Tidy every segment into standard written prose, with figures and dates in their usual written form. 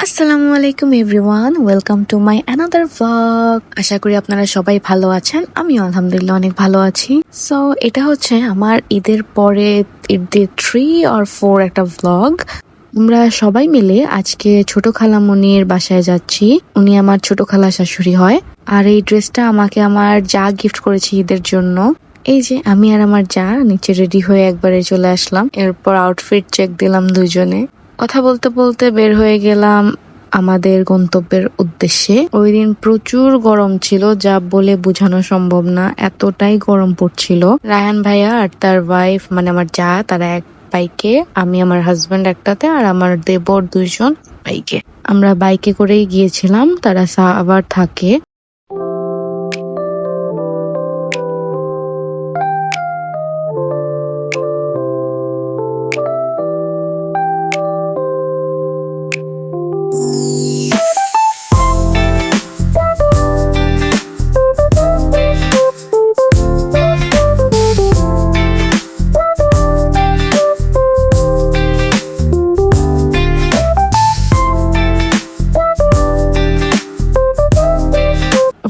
আসসালামু আলাইকুম everyone, welcome to my another vlog. আশা করি আপনারা সবাই ভালো আছেন। আমিও আলহামদুলিল্লাহ অনেক ভালো আছি। সো এটা হচ্ছে আমার ঈদের পরে ঈদের 3 or 4 একটা ভ্লগ। আমরা সবাই মিলে আজকে ছোট খালামণির বাসায় যাচ্ছি। উনি আমার ছোট খালা শাশুড়ি হয়। আর এই ড্রেসটা আমাকে আমার যা গিফট করেছে ঈদের জন্য। এই যে আমি আর আমার যা নিচে রেডি হয়ে একবারে চলে আসলাম। এরপর আউটফিট চেক দিলাম দুজনে। কথা বলতে বলতে বের হয়ে গেলাম আমাদের গন্তব্যের উদ্দেশ্যে। ওই দিন প্রচুর গরম ছিল, যা বলে বোঝানো সম্ভব না, এতটাই গরম পড়ছিল। রায়হান ভাইয়া আর তার ওয়াইফ মানে আমার যা, তারা এক বাইকে, আমি আমার হাজবেন্ড একটাতে, আর আমার দেবর 2জন বাইকে। আমরা বাইকে করেই গিয়েছিলাম, তারা আবার থাকে।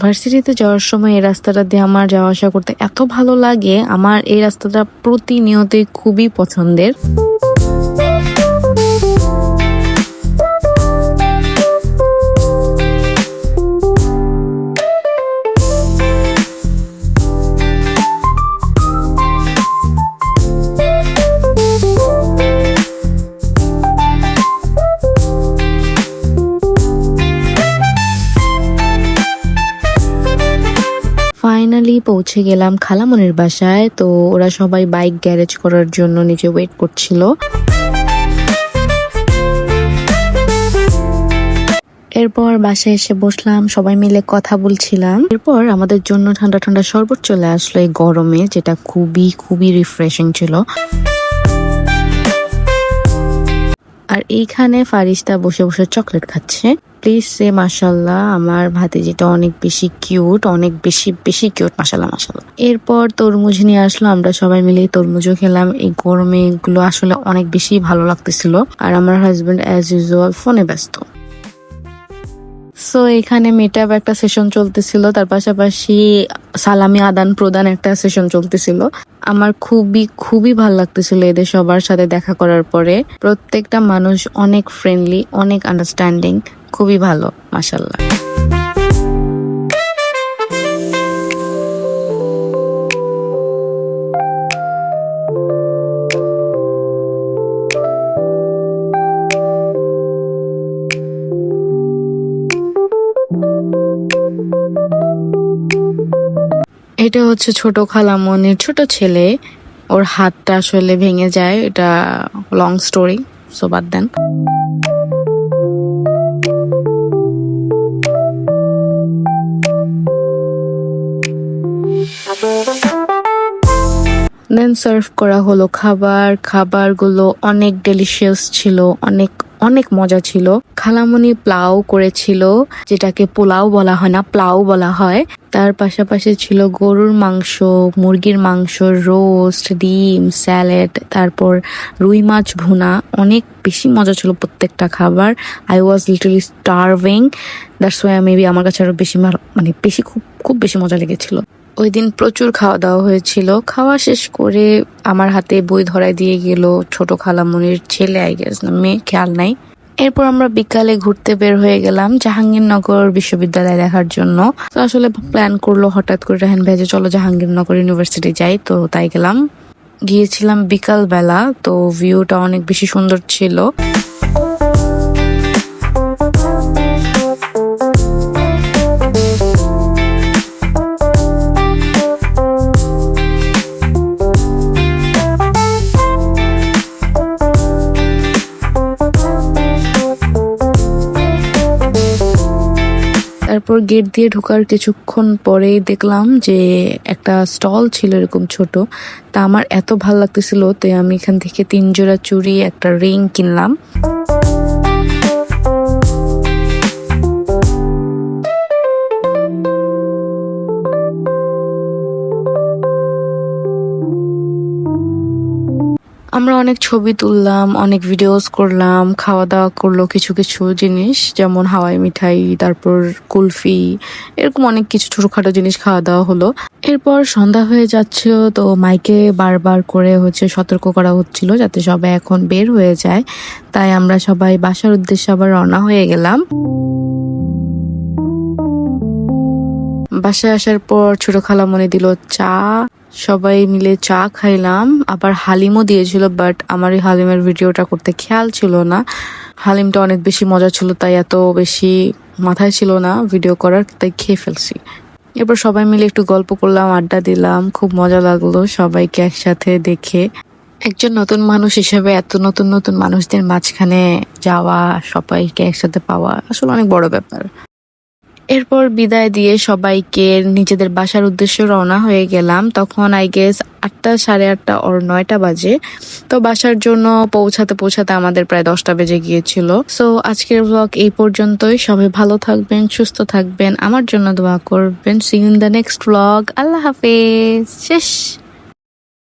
ভার্সিটিতে যাওয়ার সময় এই রাস্তাটা দিয়ে আমার যাওয়া আসা করতে এত ভালো লাগে। আমার এই রাস্তাটা প্রতিনিয়তই খুবই পছন্দের। ফাইনালি পৌঁছে গেলাম খালামনির বাসায়। তো ওরা সবাই বাইক গ্যারেজ করার জন্য নিচে ওয়েট করছিল। এরপর বাসায় এসে বসলাম, সবাই মিলে কথা বলছিলাম। এরপর আমাদের জন্য ঠান্ডা ঠান্ডা শরবত চলে আসলো এই গরমে, যেটা খুবই খুবই রিফ্রেশিং ছিল। আর এইখানে ফারিস্তা বসে বসে চকলেট খাচ্ছে। প্লিজ সে মাশাল্লাহ, আমার ভাতিজিটা অনেক বেশি কিউট, অনেক বেশি বেশি কিউট, মাশাল্লাহ মাশাল্লাহ। এরপর তরমুজ নিয়ে আসলো, আমরা সবাই মিলে তরমুজও খেলাম। এই গরমে এগুলো আসলে অনেক বেশি ভালো লাগতেছিল। আর আমার হাজবেন্ড অ্যাজ ইউজুয়াল ফোনে ব্যস্ত। সো এখানে মিটআপ একটা সেশন চলতেছিল, তার পাশাপাশি সালামি আদান প্রদান একটা সেশন চলতেছিল। আমার খুবই খুবই ভালো লাগতেছিল এদের সবার সাথে দেখা করার পরে। প্রত্যেকটা মানুষ অনেক ফ্রেন্ডলি, অনেক আন্ডারস্ট্যান্ডিং, খুবই ভালো, মাশাল্লাহ। এটা হচ্ছে ছোট খালামনির ছোট ছেলে। ওর হাতটা আসলে ভেঙে যায়, এটা লং স্টোরি, সো বাদ দেন। দেন সার্ভ করা হলো খাবারগুলো অনেক ডেলিশিয়াস ছিল, অনেক অনেক মজা ছিল। খালামণি প্লাউ করেছিল, যেটাকে পোলাও বলা হয় না, প্লাউ বলা হয়। তার পাশাপাশি ছিল গরুর মাংস, মুরগির মাংস, রোস্ট, ডিম, স্যালাড, তারপর রুই মাছ ভুনা। অনেক বেশি মজা ছিল প্রত্যেকটা খাবার। I was literally starving, that's why maybe আমার কাছে আরো বেশি মানে বেশি খুব খুব বেশি মজা লেগেছিল। ওই দিন প্রচুর খাওয়া দাওয়া হয়েছিল। খাওয়া শেষ করে আমার হাতে বই ধরায় দিয়ে গেল ছোট খালামণির ছেলে, আই গেস না মেয়ে, খেয়াল নাই। এরপর আমরা বিকালে ঘুরতে বের হয়ে গেলাম জাহাঙ্গীরনগর বিশ্ববিদ্যালয় দেখার জন্য। তো আসলে প্ল্যান করলো হঠাৎ করে রাহান ভাই যে চলো জাহাঙ্গীরনগর ইউনিভার্সিটি যাই, তো তাই গেলাম। গিয়েছিলাম বিকাল বেলা, তো ভিউটা অনেক বেশি সুন্দর ছিল। তারপর গেট দিয়ে ঢোকার কিছুক্ষণ পরেই দেখলাম যে একটা স্টল ছিল এরকম ছোট। তা আমার এত ভালো লাগতেছিল, তো আমি এখান থেকে 3 জোড়া চুড়ি, একটা রিং কিনলাম। আমরা আমরা অনেক ছবি তুললাম, অনেক ভিডিওস করলাম, খাওয়া দাওয়া করলো কিছু কিছু জিনিস, যেমন হাওয়াই মিঠাই, তারপর কুলফি, এরকম অনেক কিছু ছোটখাটো জিনিস খাওয়া দাওয়া হলো। এরপর সন্ধ্যা হয়ে যাচ্ছিল, তো মাইকে বারবার করে সতর্ক করা হচ্ছিল যাতে সবাই এখন বের হয়ে যায়। তাই আমরা সবাই বাসার উদ্দেশ্যে আবার রওনা হয়ে গেলাম। বাসায় আসার পর ছোট খালামণি দিল চা, সবাই মিলে চা খাইলাম, আবার হালিমও দিয়েছিল, বাট আমার এই হালিমের ভিডিওটা করতে খেয়াল ছিল না। হালিমটা অনেক বেশি মজা ছিল, তাই এত বেশি মাথায় ছিল না ভিডিও করার, তাই খেয়ে ফেলছি। এরপর সবাই মিলে একটু গল্প করলাম, আড্ডা দিলাম, খুব মজা লাগলো সবাইকে একসাথে দেখে। একজন নতুন মানুষ হিসেবে এত নতুন নতুন মানুষদের মাঝখানে যাওয়া, সবাইকে একসাথে পাওয়া আসলে অনেক বড় ব্যাপার। এরপর বিদায় দিয়ে সবাইকে নিজেদের বাসার উদ্দেশ্যে রওনা হয়ে গেলাম। তখন আই গেস 8টা, 8:30 or 9টা বাজে। তো বাসার জন্য পৌঁছাতে পৌঁছাতে আমাদের প্রায় 10টা বেজে গিয়েছিল। সো আজকের ব্লগ এই পর্যন্তই। সবাই ভালো থাকবেন, সুস্থ থাকবেন, আমার জন্য দোয়া করবেন। See you in the next vlog. আল্লাহ হাফেজ। শেষ।